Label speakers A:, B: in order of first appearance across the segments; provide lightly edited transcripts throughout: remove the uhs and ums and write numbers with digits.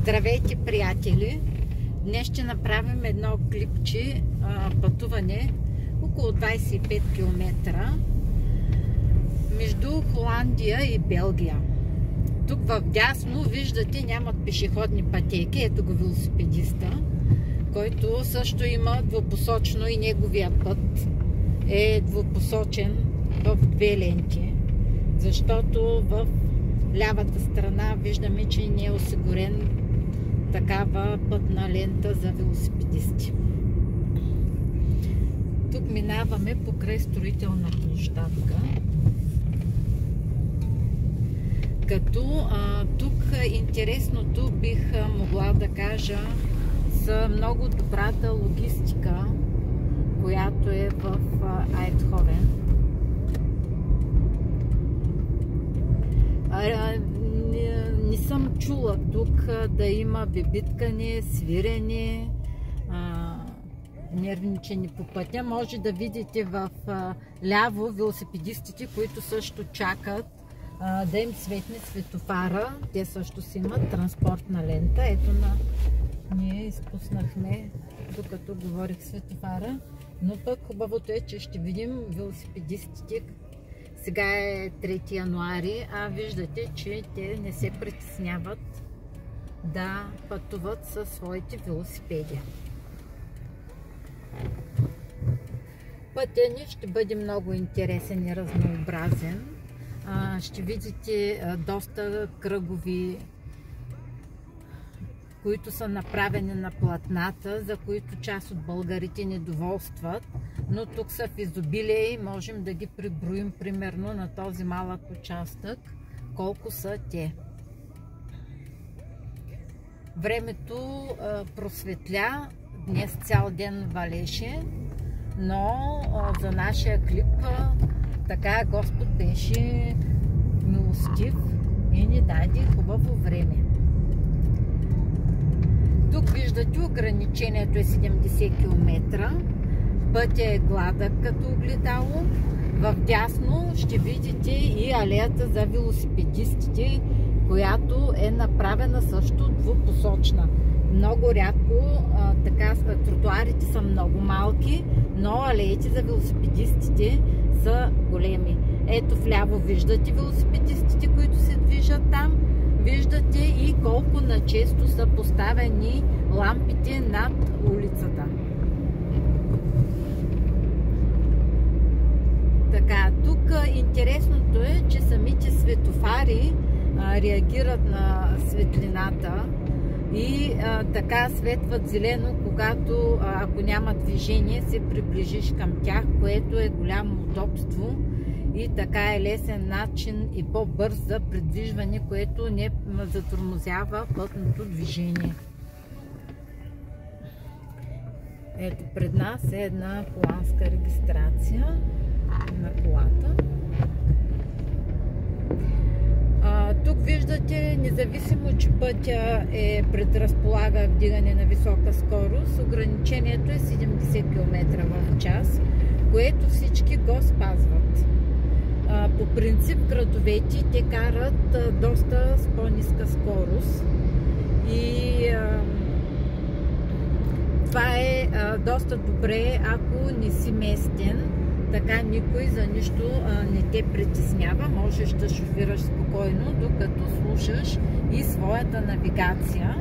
A: Здравейте, приятели! Днес ще направим едно клипче пътуване около 25 км между Холандия и Белгия. Тук в дясно виждате, нямат пешеходни пътеки. Ето го велосипедиста, който също има двупосочно, и неговия път е двупосочен в две ленти, защото в лявата страна виждаме, че не е осигурен такава пътна лента за велосипедисти. Тук минаваме покрай строителна площадка, като тук интересното бих могла да кажа за много добрата логистика, която е в Айтховен. Не съм чула тук да има бебиткане, свирене, нервничени по пътя. Може да видите в ляво велосипедистите, които също чакат да им светне светофара. Те също си имат транспортна лента. Ето ние изпуснахме, докато говорих светофара. Но пък хубавото е, че ще видим велосипедистите. Сега е 3 януари, а виждате, че те не се притесняват да пътуват със своите велосипеди. Пътя ни ще бъде много интересен и разнообразен. Ще видите доста кръгови, които са направени на платната, за които част от българите недоволстват, но тук са в изобилие и можем да ги приброим примерно на този малък участък, колко са те. Времето просветля, днес цял ден валеше, но за нашия клип така Господ беше милостив и ни даде хубаво време. Тук виждате, ограничението е 70 км. Пътя е гладък като огледало. В дясно ще видите и алеята за велосипедистите, която е направена също двупосочна. Много рядко, тротуарите са много малки, но алеите за велосипедистите са големи. Ето вляво виждате велосипедистите, които се движат там. Виждате и колко начесто са поставени лампите над улицата. Така, тук интересното е, че самите светофари реагират на светлината и така светват зелено, когато ако няма движение се приближиш към тях, което е голямо удобство и така е лесен начин и по-бърз за придвижване, което не затормозява пътното движение. Ето пред нас е една холандска регистрация на колата. Тук виждате, независимо, че пътя предразполага вдигане на висока скорост, ограничението е 70 км в час, което всички го спазват. По принцип градовете те карат доста с по-ниска скорост и това е доста добре, ако не си местен. Така никой за нищо не те притеснява. Можеш да шофираш спокойно, докато слушаш и своята навигация.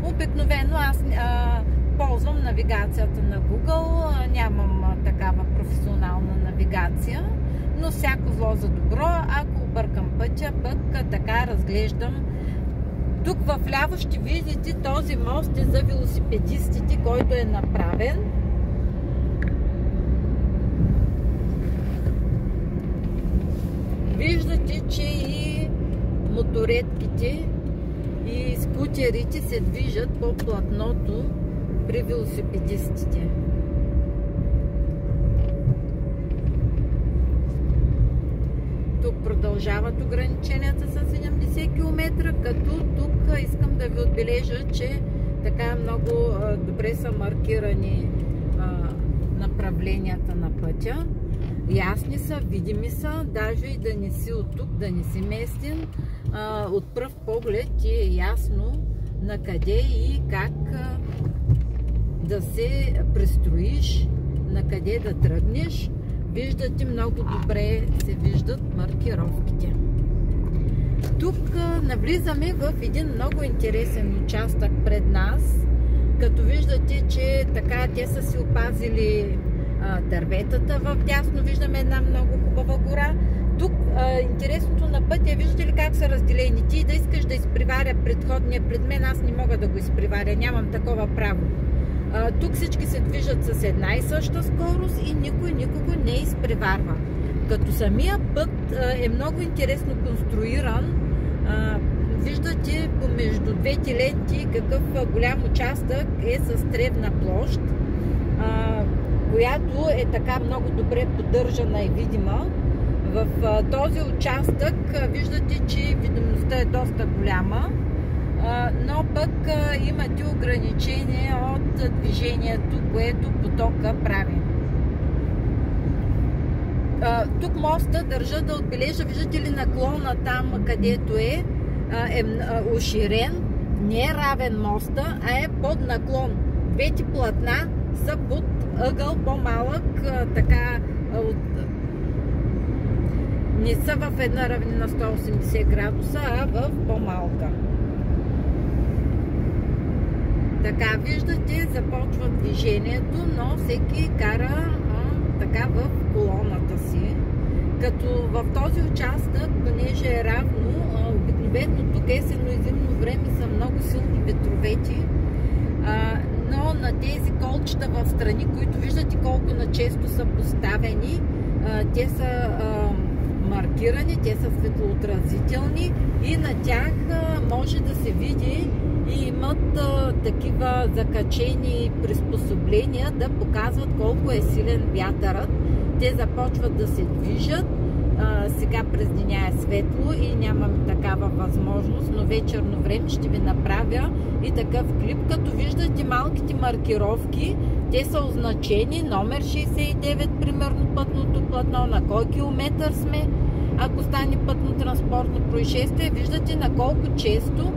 A: Обикновено аз ползвам навигацията на Google. Нямам такава професионална навигация, но всяко зло за добро. Ако объркам пътя, пък така разглеждам. Тук в ляво ще видите, този мост е за велосипедистите, който е направен. Виждате, че и моторетките и скутерите се движат по платното при велосипедистите. Тук продължават ограниченията с 70 км, като тук искам да ви отбележа, че така много добре са маркирани направленията на пътя. Ясни са, видими са, даже и да не си от тук, да не си местен, от пръв поглед ти е ясно на къде и как да се престроиш, на къде да тръгнеш. Виждате, много добре се виждат маркировките. Тук навлизаме в един много интересен участък пред нас. Като виждате, че така те са си опазили дърветата. В дясно виждаме една много хубава гора. Тук интересното на пътя, виждате ли как са разделени? Ти да искаш да изпреваря предходния пред мен, аз не мога да го изпреваря, нямам такова право. Тук всички се движат с една и съща скорост и никой никого не изпреварва. Като самия път е много интересно конструиран. Виждате помежду двете ленти какъв голям участък е с тревна площ, която е така много добре поддържана и видима. В този участък виждате, че видимостта е доста голяма, но пък имате ограничение от движението, което потока прави. Тук моста държа да отбележа, виждате ли наклона там, където е уширен, не е равен моста, а е под наклон. Двете платна са под ъгъл по-малък, така не са в една равнина 180 градуса, а в по-малка. Така, виждате, започва движението, но всеки кара така в колоната си. Като в този участък, понеже е равно, обикновено тук есенно и зимно време са много силни ветровети, но на тези колчета в страни, които виждате колко начесто са поставени, те са маркирани, те са светлоотразителни и на тях може да се види и имат такива закачени приспособления да показват колко е силен вятърът. Те започват да се движат. Сега през деня е светло и нямам такава възможност, но вечерно време ще ви направя и такъв клип. Като виждате малките маркировки, те са означени, номер 69, примерно пътното платно, на кой километър сме, ако стане пътно-транспортно происшествие. Виждате на колко често.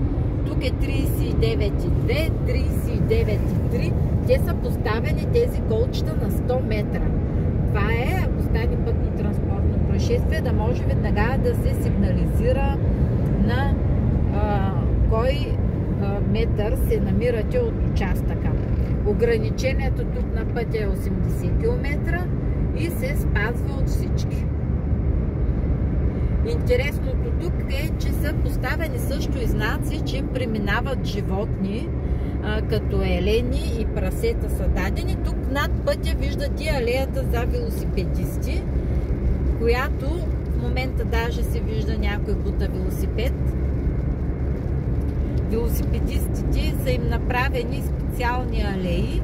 A: Тук е 39,2, 39,3. Те са поставени тези колчета на 100 метра. Това е, ако стане пътно-транспортно происшествие, да може веднага да се сигнализира на кой метър се намирате от участъка. Ограничението тук на пътя е 80 км и се спазва от всички. Интересното тук е, че са поставени също и знаци, че преминават животни, като елени и прасета са дадени. Тук над пътя виждате алеята за велосипедисти, която в момента даже се вижда някой бута велосипед. Велосипедистите са им направени специални алеи,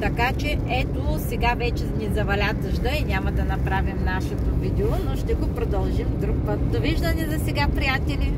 A: така че ето сега вече ни заваля дъжда и няма да направим нашето видео, но ще го продължим друг път. Довиждане за сега, приятели!